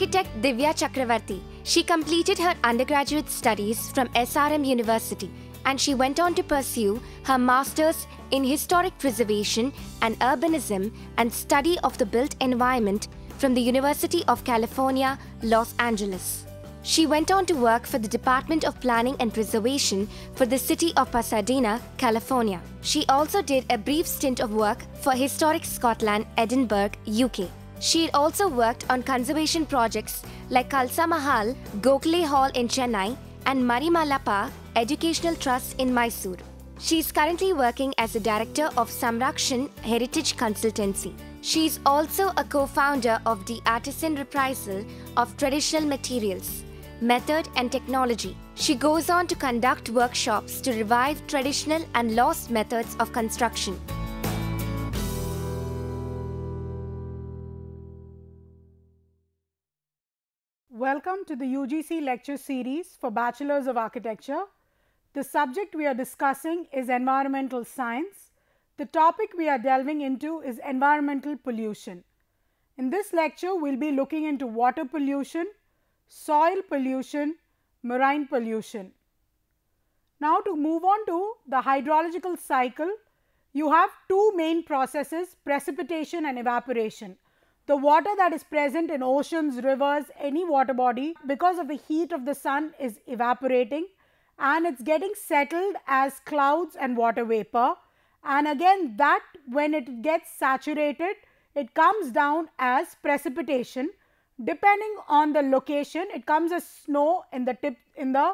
Architect Divya Chakravarti. She completed her undergraduate studies from SRM University and she went on to pursue her master's in historic preservation and urbanism and study of the built environment from the University of California, Los Angeles. She went on to work for the Department of Planning and Preservation for the city of Pasadena, California. She also did a brief stint of work for Historic Scotland, Edinburgh, UK. She had also worked on conservation projects like Kalsa Mahal, Gokhale Hall in Chennai, and Marimalappa Educational Trust in Mysore. She is currently working as a director of Samrakshan Heritage Consultancy. She is also a co-founder of the Artisan Reprisal of Traditional Materials, Method and Technology. She goes on to conduct workshops to revive traditional and lost methods of construction. Welcome to the UGC lecture series for Bachelors of Architecture. The subject we are discussing is environmental science. The topic we are delving into is environmental pollution. In this lecture, we will be looking into water pollution, soil pollution, marine pollution. Now to move on to the hydrological cycle, you have two main processes, precipitation and evaporation. The water that is present in oceans, rivers, any water body, because of the heat of the sun is evaporating and it is getting settled as clouds and water vapor, and again that when it gets saturated, it comes down as precipitation. Depending on the location, it comes as snow in the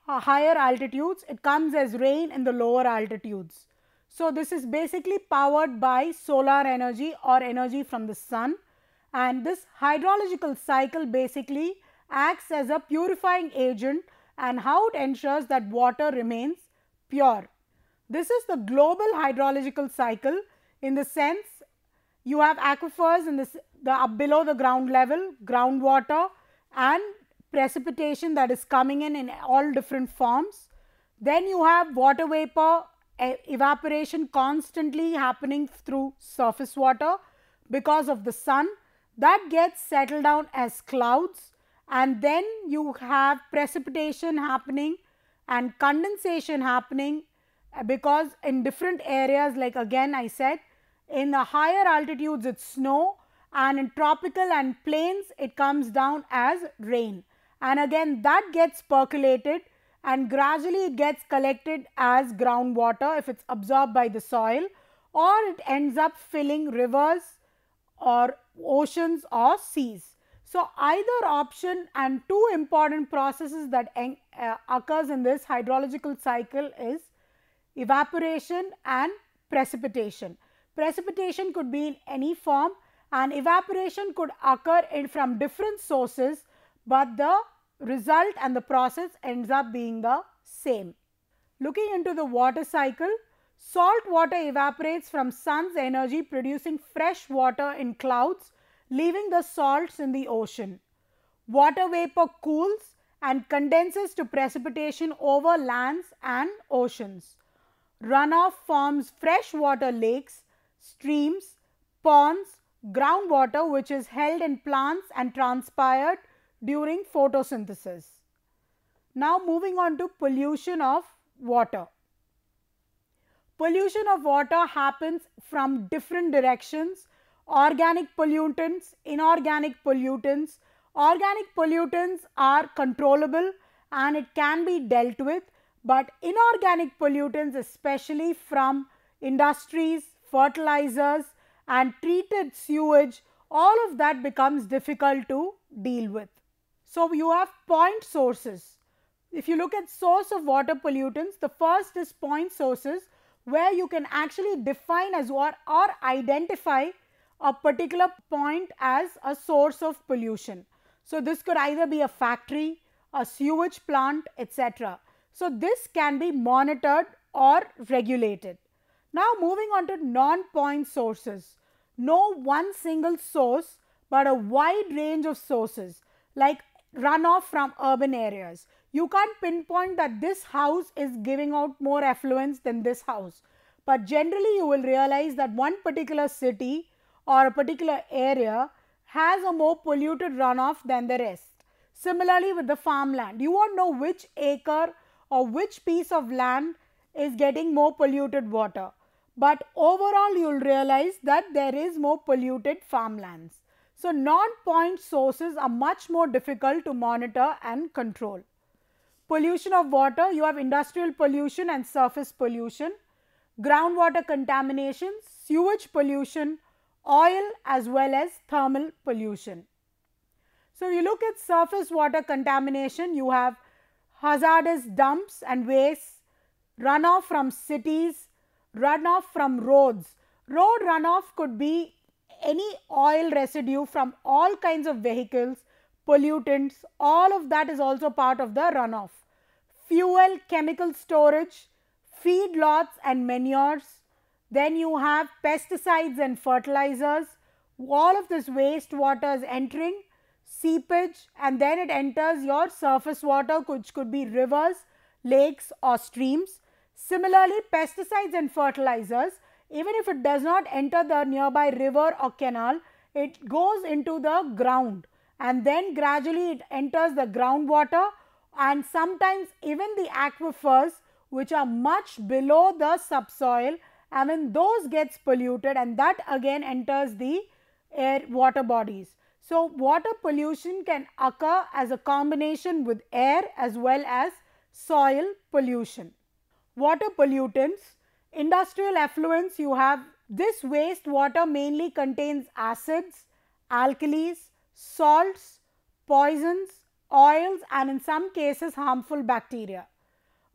higher altitudes, it comes as rain in the lower altitudes. So this is basically powered by solar energy or energy from the sun, and this hydrological cycle basically acts as a purifying agent and how it ensures that water remains pure. This is the global hydrological cycle, in the sense you have aquifers in up below the ground level, groundwater and precipitation that is coming in all different forms. Then you have water vapor, evaporation constantly happening through surface water because of the sun, that gets settled down as clouds, and then you have precipitation happening and condensation happening because in different areas, like again I said, in the higher altitudes it is snow, and in tropical and plains it comes down as rain, and again that gets percolated and gradually it gets collected as groundwater if it is absorbed by the soil, or it ends up filling rivers or oceans or seas. So either option, and two important processes that occurs in this hydrological cycle is evaporation and precipitation. Precipitation could be in any form and evaporation could occur from different sources, but the result and the process ends up being the same. Looking into the water cycle, salt water evaporates from sun's energy, producing fresh water in clouds, leaving the salts in the ocean. Water vapor cools and condenses to precipitation over lands and oceans. Runoff forms freshwater lakes, streams, ponds, groundwater which is held in plants and transpired during photosynthesis. Now moving on to pollution of water. Pollution of water happens from different directions: organic pollutants, inorganic pollutants. Organic pollutants are controllable and it can be dealt with, but inorganic pollutants, especially from industries, fertilizers and treated sewage, all of that becomes difficult to deal with. So you have point sources. If you look at source of water pollutants, the first is point sources, where you can actually define as or identify a particular point as a source of pollution. So this could either be a factory, a sewage plant, etc. So this can be monitored or regulated. Now moving on to non-point sources. No one single source, but a wide range of sources, like runoff from urban areas. You can't pinpoint that this house is giving out more effluents than this house, but generally you will realize that one particular city or a particular area has a more polluted runoff than the rest. Similarly with the farmland, you won't know which acre or which piece of land is getting more polluted water, but overall you will realize that there is more polluted farmlands. So non-point sources are much more difficult to monitor and control. Pollution of water, you have industrial pollution and surface pollution, groundwater contamination, sewage pollution, oil as well as thermal pollution. So, you look at surface water contamination, you have hazardous dumps and wastes, runoff from cities, runoff from roads. Road runoff could be any oil residue from all kinds of vehicles, pollutants, all of that is also part of the runoff. Fuel, chemical storage, feedlots and manures. Then you have pesticides and fertilizers. All of this wastewater is entering, seepage, and then it enters your surface water, which could be rivers, lakes or streams. Similarly, pesticides and fertilizers, even if it does not enter the nearby river or canal, it goes into the ground and then gradually it enters the groundwater and sometimes even the aquifers, which are much below the subsoil, and when those gets polluted and that again enters the air water bodies. So, water pollution can occur as a combination with air as well as soil pollution. Water pollutants, industrial effluents, you have this wastewater mainly contains acids, alkalis, salts, poisons, oils and in some cases harmful bacteria.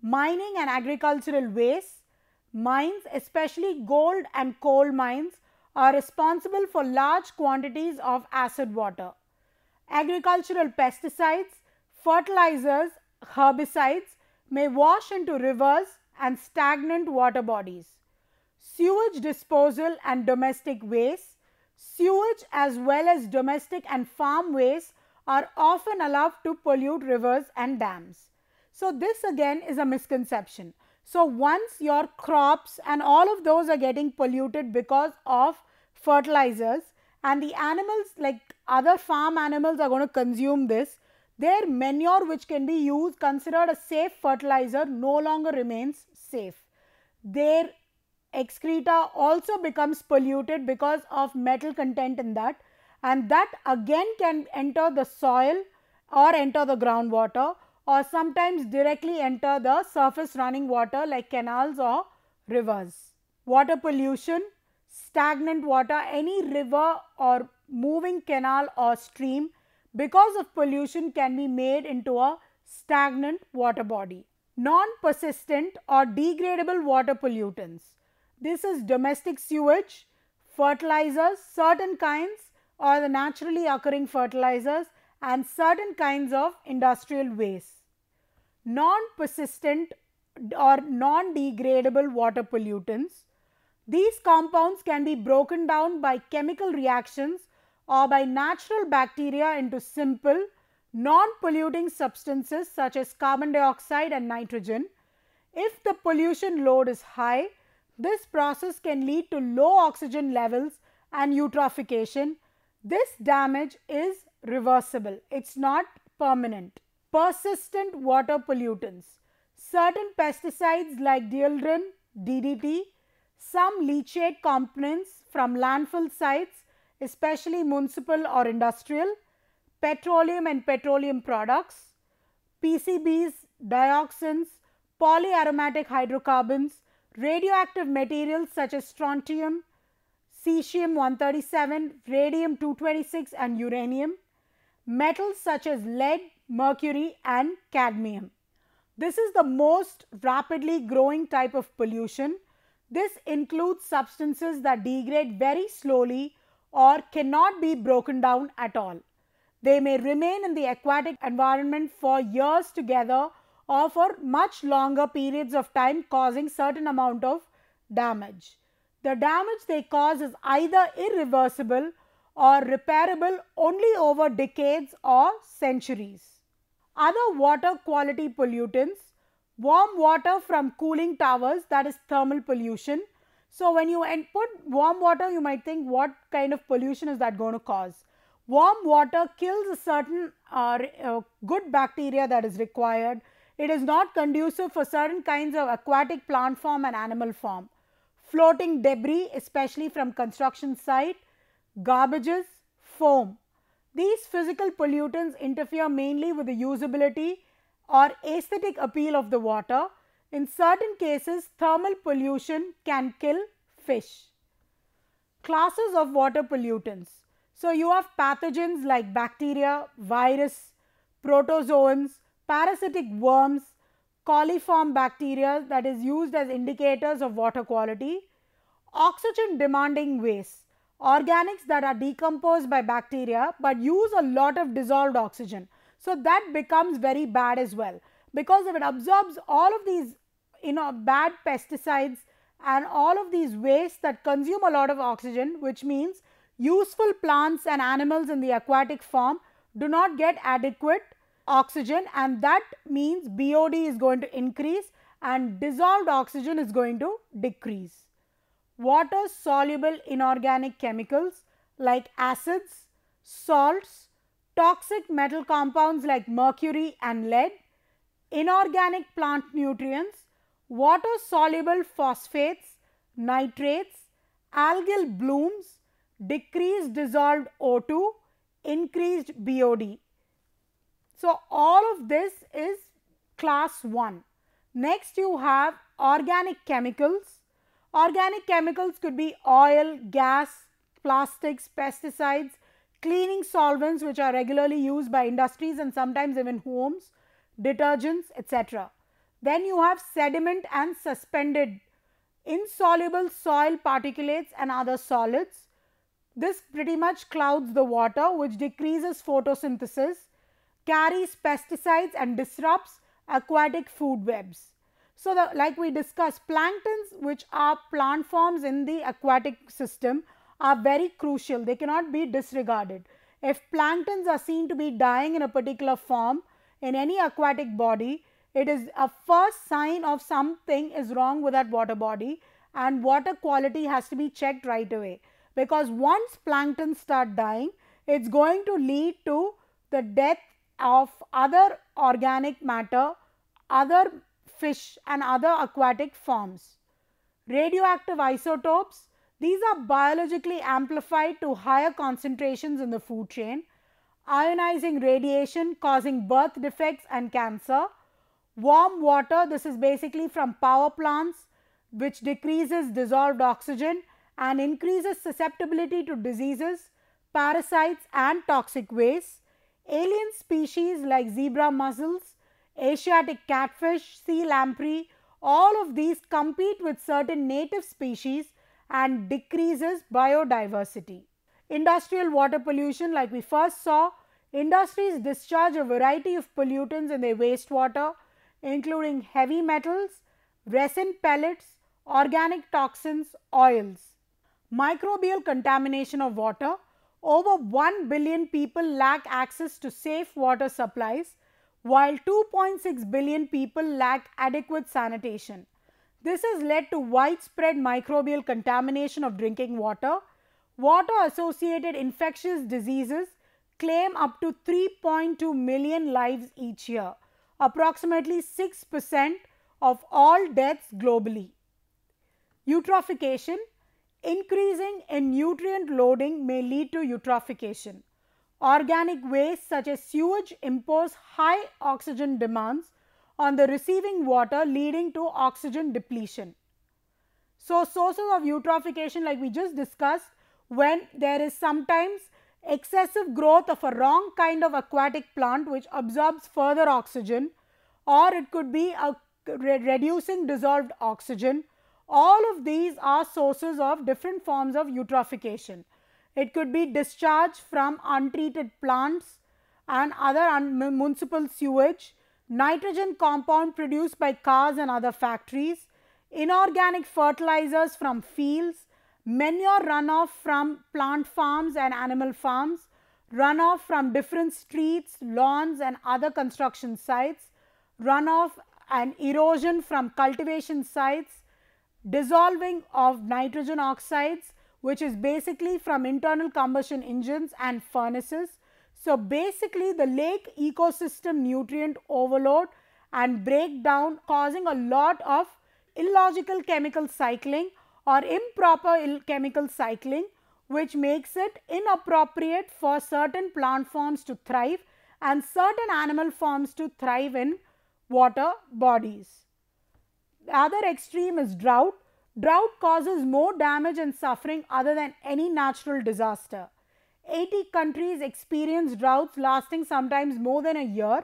Mining and agricultural waste, mines especially gold and coal mines are responsible for large quantities of acid water. Agricultural pesticides, fertilizers, herbicides may wash into rivers and stagnant water bodies. Sewage disposal and domestic waste, sewage as well as domestic and farm waste are often allowed to pollute rivers and dams. So, this again is a misconception. So, once your crops and all of those are getting polluted because of fertilizers and the animals like other farm animals are going to consume this, their manure which can be used considered a safe fertilizer no longer remains safe. Their excreta also becomes polluted because of metal content in that, and that again can enter the soil or enter the groundwater or sometimes directly enter the surface running water like canals or rivers. Water pollution, stagnant water, any river or moving canal or stream because of pollution can be made into a stagnant water body. Non-persistent or degradable water pollutants. This is domestic sewage, fertilizers, certain kinds or the naturally occurring fertilizers and certain kinds of industrial waste. Non-persistent or non-degradable water pollutants. These compounds can be broken down by chemical reactions or by natural bacteria into simple non-polluting substances such as carbon dioxide and nitrogen. If the pollution load is high, this process can lead to low oxygen levels and eutrophication. This damage is reversible, it is not permanent. Persistent water pollutants, certain pesticides like dieldrin, DDT, some leachate components from landfill sites, especially municipal or industrial, petroleum and petroleum products, PCBs, dioxins, polyaromatic hydrocarbons, radioactive materials such as strontium, cesium-137, radium-226 and uranium, metals such as lead, mercury and cadmium. This is the most rapidly growing type of pollution. This includes substances that degrade very slowly or cannot be broken down at all. They may remain in the aquatic environment for years together or for much longer periods of time, causing certain amount of damage. The damage they cause is either irreversible or repairable only over decades or centuries. Other water quality pollutants, warm water from cooling towers, that is thermal pollution. So, when you put warm water, you might think what kind of pollution is that going to cause? Warm water kills a certain good bacteria that is required. It is not conducive for certain kinds of aquatic plant form and animal form. Floating debris, especially from construction site, garbages, foam. These physical pollutants interfere mainly with the usability or aesthetic appeal of the water. In certain cases, thermal pollution can kill fish. Classes of water pollutants. So, you have pathogens like bacteria, virus, protozoans, parasitic worms, coliform bacteria that is used as indicators of water quality. Oxygen demanding waste, organics that are decomposed by bacteria but use a lot of dissolved oxygen. So, that becomes very bad as well, because if it absorbs all of these bad pesticides and all of these wastes that consume a lot of oxygen, which means useful plants and animals in the aquatic form do not get adequate oxygen, and that means BOD is going to increase and dissolved oxygen is going to decrease. Water soluble inorganic chemicals like acids, salts, toxic metal compounds like mercury and lead, inorganic plant nutrients, water soluble phosphates, nitrates, algal blooms, decreased dissolved O2, increased BOD. So, all of this is class 1. Next, you have organic chemicals. Organic chemicals could be oil, gas, plastics, pesticides, cleaning solvents which are regularly used by industries and sometimes even homes, detergents, etc. Then you have sediment and suspended insoluble soil particulates and other solids. This pretty much clouds the water, which decreases photosynthesis, carries pesticides and disrupts aquatic food webs. So, like we discussed, planktons, which are plant forms in the aquatic system, are very crucial. They cannot be disregarded. If planktons are seen to be dying in a particular form in any aquatic body, it is a first sign of something is wrong with that water body, and water quality has to be checked right away, because once plankton start dying, it is going to lead to the death of other organic matter, other fish and other aquatic forms. Radioactive isotopes, these are biologically amplified to higher concentrations in the food chain. Ionizing radiation causing birth defects and cancer. Warm water, this is basically from power plants, which decreases dissolved oxygen and increases susceptibility to diseases, parasites and toxic waste. Alien species like zebra mussels, Asiatic catfish, sea lamprey, all of these compete with certain native species and decreases biodiversity. Industrial water pollution, like we first saw, industries discharge a variety of pollutants in their wastewater, including heavy metals, resin pellets, organic toxins, oils. Microbial contamination of water. Over 1 billion people lack access to safe water supplies, while 2.6 billion people lack adequate sanitation. This has led to widespread microbial contamination of drinking water. Water associated infectious diseases claim up to 3.2 million lives each year, approximately 6% of all deaths globally. Eutrophication. Increasing in nutrient loading may lead to eutrophication. Organic waste such as sewage impose high oxygen demands on the receiving water, leading to oxygen depletion. So, sources of eutrophication, like we just discussed, when there is sometimes excessive growth of a wrong kind of aquatic plant which absorbs further oxygen, or it could be a reducing dissolved oxygen. All of these are sources of different forms of eutrophication. It could be discharge from untreated plants and other municipal sewage, nitrogen compound produced by cars and other factories, inorganic fertilizers from fields, manure runoff from plant farms and animal farms, runoff from different streets, lawns and other construction sites, runoff and erosion from cultivation sites, dissolving of nitrogen oxides, which is basically from internal combustion engines and furnaces. So, basically the lake ecosystem nutrient overload and breakdown causing a lot of illogical chemical cycling or improper chemical cycling, which makes it inappropriate for certain plant forms to thrive and certain animal forms to thrive in water bodies. The other extreme is drought. Drought causes more damage and suffering other than any natural disaster. 80 countries experience droughts lasting sometimes more than a year.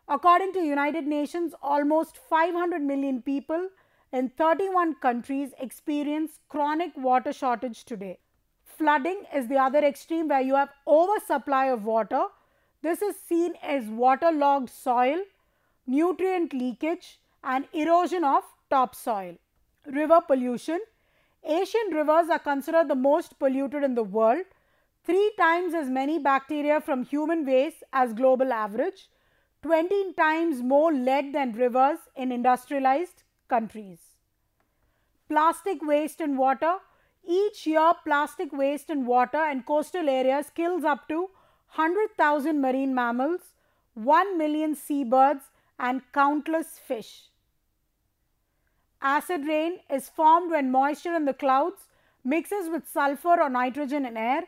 According to United Nations, almost 500 million people in 31 countries experience chronic water shortage today. Flooding is the other extreme, where you have oversupply of water. This is seen as waterlogged soil, nutrient leakage and erosion of topsoil. River pollution. Asian rivers are considered the most polluted in the world. 3 times as many bacteria from human waste as global average. 20 times more lead than rivers in industrialized countries. Plastic waste in water. Each year, plastic waste in water and coastal areas kills up to 100,000 marine mammals, 1 million seabirds and countless fish. Acid rain is formed when moisture in the clouds mixes with sulfur or nitrogen in air.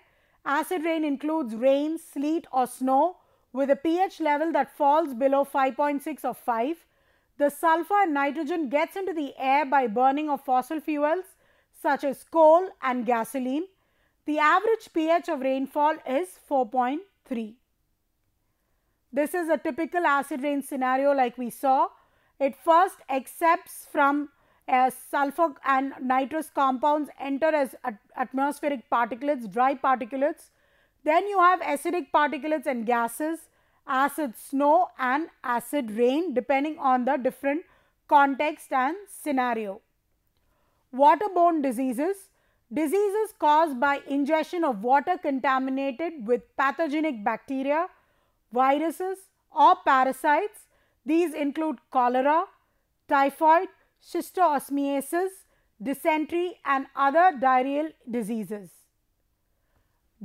Acid rain includes rain, sleet or snow with a pH level that falls below 5.6 or 5. The sulfur and nitrogen gets into the air by burning of fossil fuels such as coal and gasoline. The average pH of rainfall is 4.3. This is a typical acid rain scenario like we saw. It first accepts from sulfur and nitrous compounds enter as atmospheric particulates, dry particulates. Then you have acidic particulates and gases, acid snow and acid rain depending on the different context and scenario. Waterborne diseases. Diseases caused by ingestion of water contaminated with pathogenic bacteria, viruses or parasites. These include cholera, typhoid, schistoosmiasis, dysentery and other diarrheal diseases.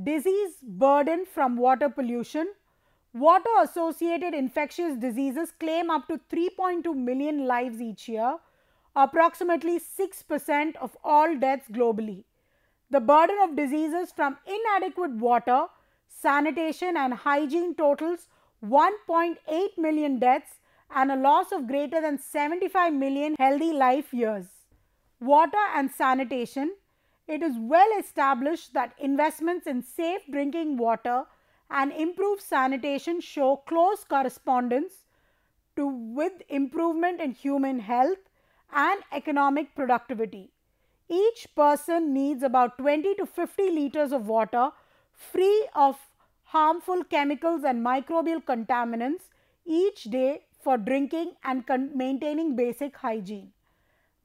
Disease burden from water pollution. Water associated infectious diseases claim up to 3.2 million lives each year, approximately 6% of all deaths globally. The burden of diseases from inadequate water, sanitation and hygiene totals 1.8 million deaths and a loss of greater than 75 million healthy life years. Water and sanitation. It is well established that investments in safe drinking water and improved sanitation show close correspondence with improvement in human health and economic productivity. Each person needs about 20 to 50 liters of water free of harmful chemicals and microbial contaminants each day for drinking and maintaining basic hygiene.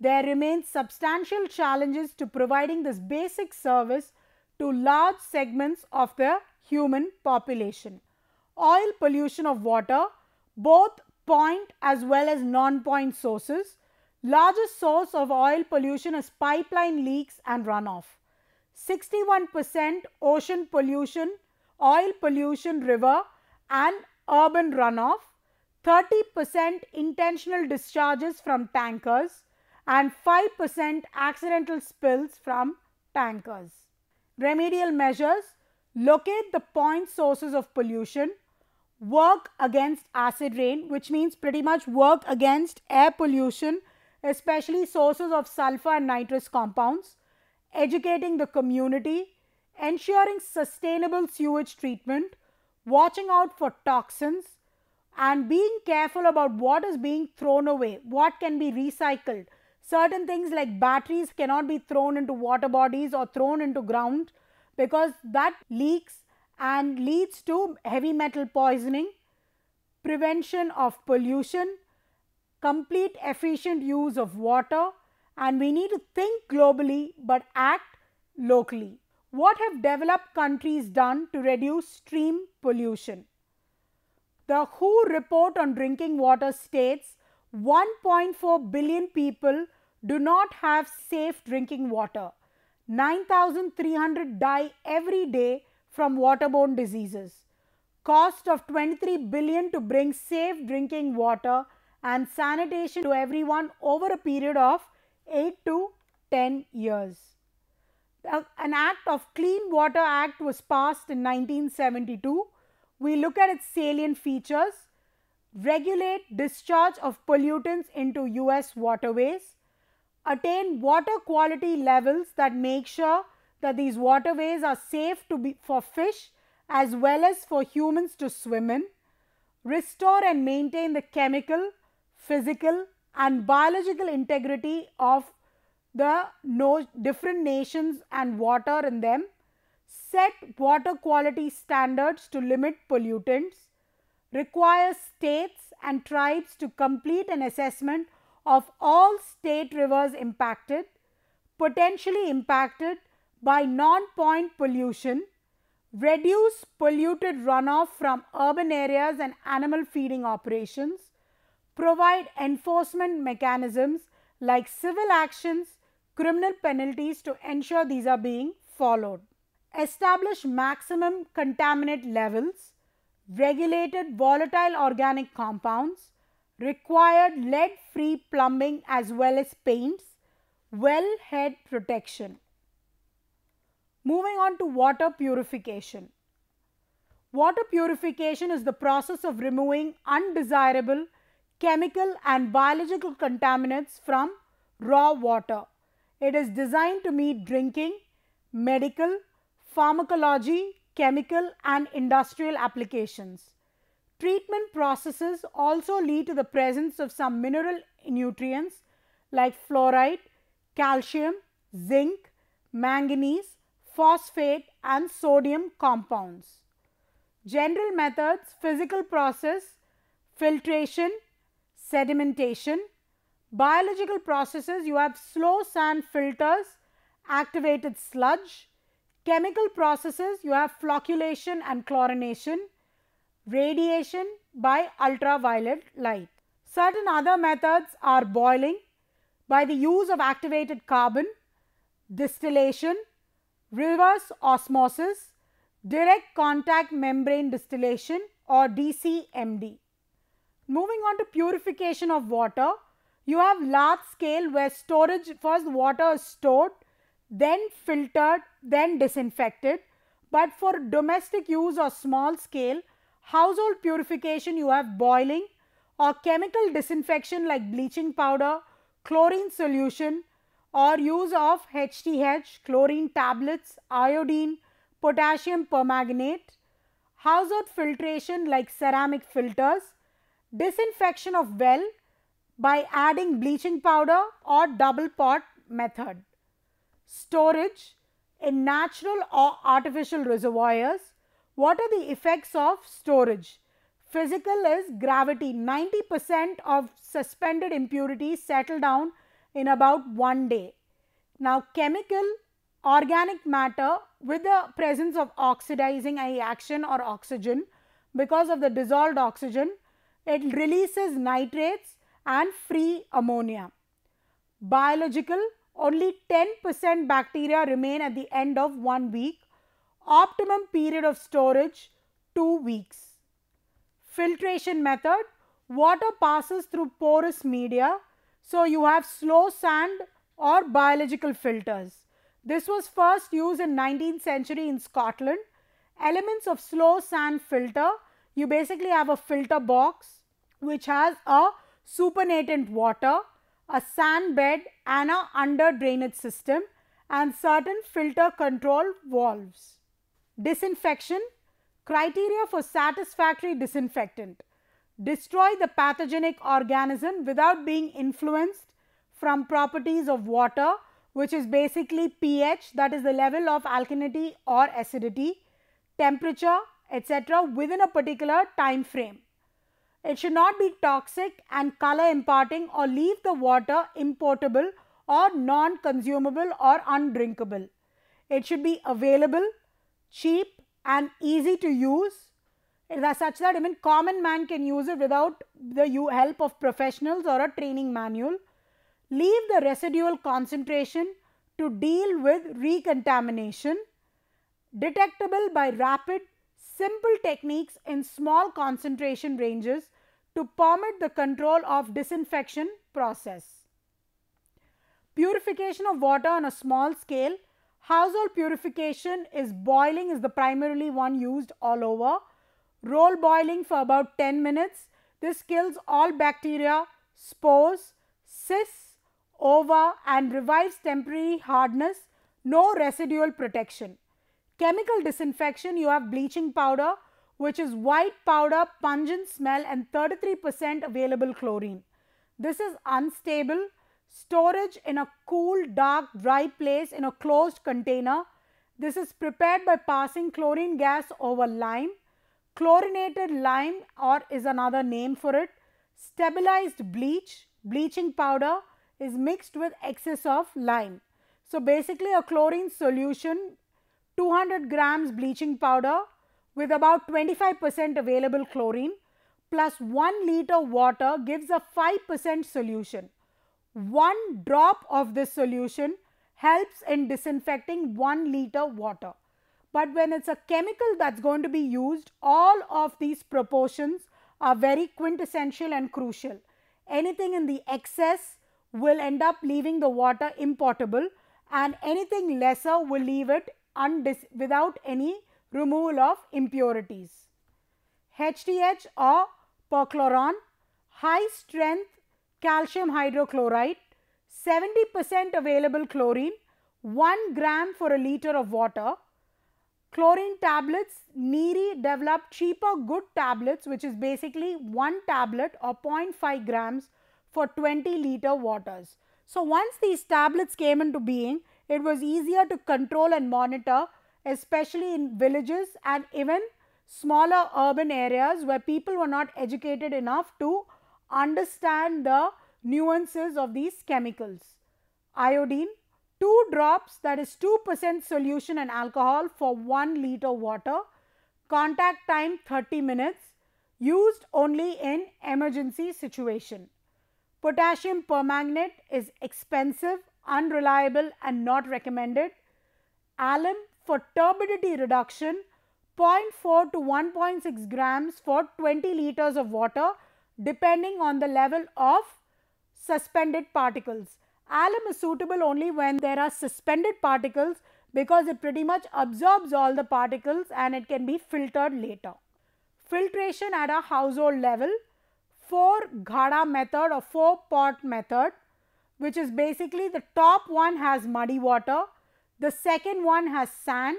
There remains substantial challenges to providing this basic service to large segments of the human population. Oil pollution of water, both point as well as non-point sources. Largest source of oil pollution is pipeline leaks and runoff. 61% ocean pollution, oil pollution, river and urban runoff. 30% intentional discharges from tankers and 5% accidental spills from tankers. Remedial measures: locate the point sources of pollution, work against acid rain, which means pretty much work against air pollution, especially sources of sulfur and nitrous compounds, educating the community, ensuring sustainable sewage treatment, watching out for toxins, and being careful about what is being thrown away, what can be recycled. Certain things like batteries cannot be thrown into water bodies or thrown into ground because that leaks and leads to heavy metal poisoning. Prevention of pollution, complete efficient use of water, and we need to think globally but act locally. What have developed countries done to reduce stream pollution? The WHO report on drinking water states 1.4 billion people do not have safe drinking water. 9,300 die every day from waterborne diseases. Cost of 23 billion to bring safe drinking water and sanitation to everyone over a period of 8 to 10 years. An Act of Clean Water Act was passed in 1972. We look at its salient features: regulate discharge of pollutants into US waterways, attain water quality levels that make sure that these waterways are safe for fish as well as for humans to swim in, restore and maintain the chemical, physical and biological integrity of the different nations and water in them, set water quality standards to limit pollutants, requires states and tribes to complete an assessment of all state rivers impacted, potentially impacted by non-point pollution, reduce polluted runoff from urban areas and animal feeding operations, provide enforcement mechanisms like civil actions, criminal penalties to ensure these are being followed, establish maximum contaminant levels, regulated volatile organic compounds, required lead-free plumbing as well as paints, wellhead protection. Moving on to water purification. Water purification is the process of removing undesirable chemical and biological contaminants from raw water. It is designed to meet drinking, medical, pharmacology, chemical and industrial applications. Treatment processes also lead to the presence of some mineral nutrients like fluoride, calcium, zinc, manganese, phosphate and sodium compounds. General methods: physical process, filtration, sedimentation. Biological processes: you have slow sand filters, activated sludge. Chemical processes: you have flocculation and chlorination. Radiation by ultraviolet light. Certain other methods are boiling by the use of activated carbon, distillation, reverse osmosis, direct contact membrane distillation or DCMD. Moving on to purification of water, you have large scale where storage, first water is stored, then filtered, then disinfected. But for domestic use or small scale household purification, you have boiling or chemical disinfection like bleaching powder, chlorine solution or use of HTH, chlorine tablets, iodine, potassium permanganate. Household filtration like ceramic filters. Disinfection of well by adding bleaching powder or double pot method. Storage in natural or artificial reservoirs. What are the effects of storage? Physical is gravity. 90% of suspended impurities settle down in about 1 day. Now, chemical, organic matter with the presence of oxidizing action or oxygen, because of the dissolved oxygen, it releases nitrates and free ammonia. Biological, only 10% bacteria remain at the end of 1 week. Optimum period of storage 2 weeks. Filtration method: water passes through porous media, so you have slow sand or biological filters. This was first used in 19th century in Scotland. Elements of slow sand filter: you basically have a filter box which has a supernatant water, a sand bed and a under drainage system and certain filter control valves. Disinfection: criteria for satisfactory disinfectant: destroy the pathogenic organism without being influenced from properties of water, which is basically pH, that is the level of alkalinity or acidity, temperature, etc. within a particular time frame. It should not be toxic and color imparting or leave the water impotable or non-consumable or undrinkable. It should be available, cheap and easy to use. It is such that even common man can use it without the help of professionals or a training manual. Leave the residual concentration to deal with recontamination, detectable by rapid, simple techniques in small concentration ranges to permit the control of disinfection process. Purification of water on a small scale. Household purification is boiling is the primarily one used all over. Roll boiling for about 10 minutes. This kills all bacteria, spores, cysts, ova and revives temporary hardness, no residual protection. Chemical disinfection, you have bleaching powder, which is white powder, pungent smell and 33% available chlorine. This is unstable. Storage in a cool, dark, dry place in a closed container. This is prepared by passing chlorine gas over lime. Chlorinated lime or is another name for it. Stabilized bleach, bleaching powder is mixed with excess of lime. So basically a chlorine solution, 200 grams bleaching powder with about 25% available chlorine plus 1 liter water gives a 5% solution. 1 drop of this solution helps in disinfecting 1 liter water. But when it's a chemical that's going to be used, all of these proportions are very quintessential and crucial. Anything in the excess will end up leaving the water impotable and anything lesser will leave it without any removal of impurities. HDH or perchloron, high strength calcium hydrochloride, 70% available chlorine, 1 gram for a liter of water. Chlorine tablets, Neary developed cheaper good tablets which is basically 1 tablet or 0.5 grams for 20 liter waters. So once these tablets came into being, it was easier to control and monitor, especially in villages and even smaller urban areas where people were not educated enough to understand the nuances of these chemicals. Iodine, 2 drops, that is 2% solution in alcohol for 1 liter water. Contact time 30 minutes. Used only in emergency situation. Potassium permanganate is expensive, unreliable and not recommended. Alum for turbidity reduction, 0.4 to 1.6 grams for 20 liters of water depending on the level of suspended particles. Alum is suitable only when there are suspended particles because it pretty much absorbs all the particles and it can be filtered later. Filtration at a household level, 4 ghada method or 4 pot method, which is basically the top one has muddy water, the second one has sand,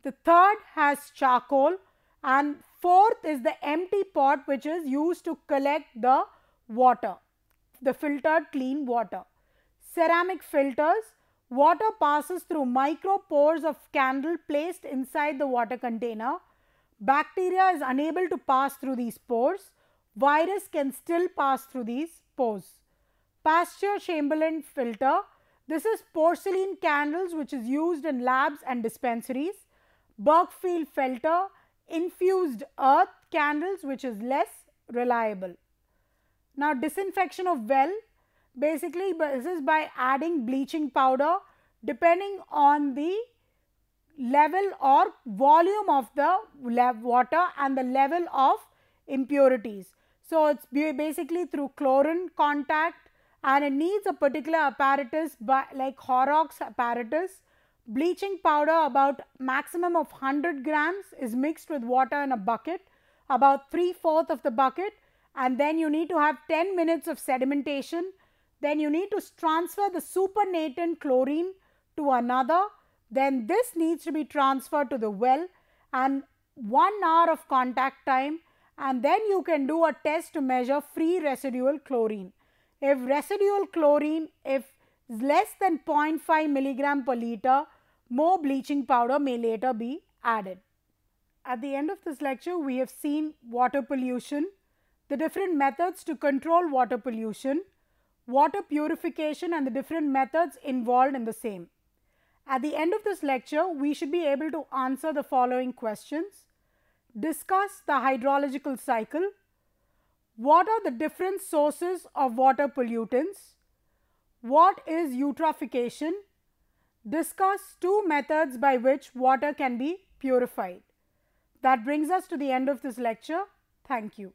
the third has charcoal and fourth is the empty pot which is used to collect the water, the filtered clean water. Ceramic filters, water passes through micro pores of candle placed inside the water container. Bacteria is unable to pass through these pores. Virus can still pass through these pores. Pasteur Chamberlain filter, this is porcelain candles which is used in labs and dispensaries. Berkfield filter, infused earth candles which is less reliable. Now disinfection of well, basically this is by adding bleaching powder depending on the level or volume of the water and the level of impurities. So it's basically through chlorine contact and it needs a particular apparatus like Horrocks apparatus. Bleaching powder about maximum of 100 grams is mixed with water in a bucket, about 3/4 of the bucket, and then you need to have 10 minutes of sedimentation. Then you need to transfer the supernatant chlorine to another. Then this needs to be transferred to the well and 1 hour of contact time, and then you can do a test to measure free residual chlorine. If residual chlorine is less than 0.5 milligram per liter, more bleaching powder may later be added. At the end of this lecture, we have seen water pollution, the different methods to control water pollution, water purification and the different methods involved in the same. At the end of this lecture, we should be able to answer the following questions. Discuss the hydrological cycle. What are the different sources of water pollutants? What is eutrophication? discuss two methods by which water can be purified. That brings us to the end of this lecture. Thank you.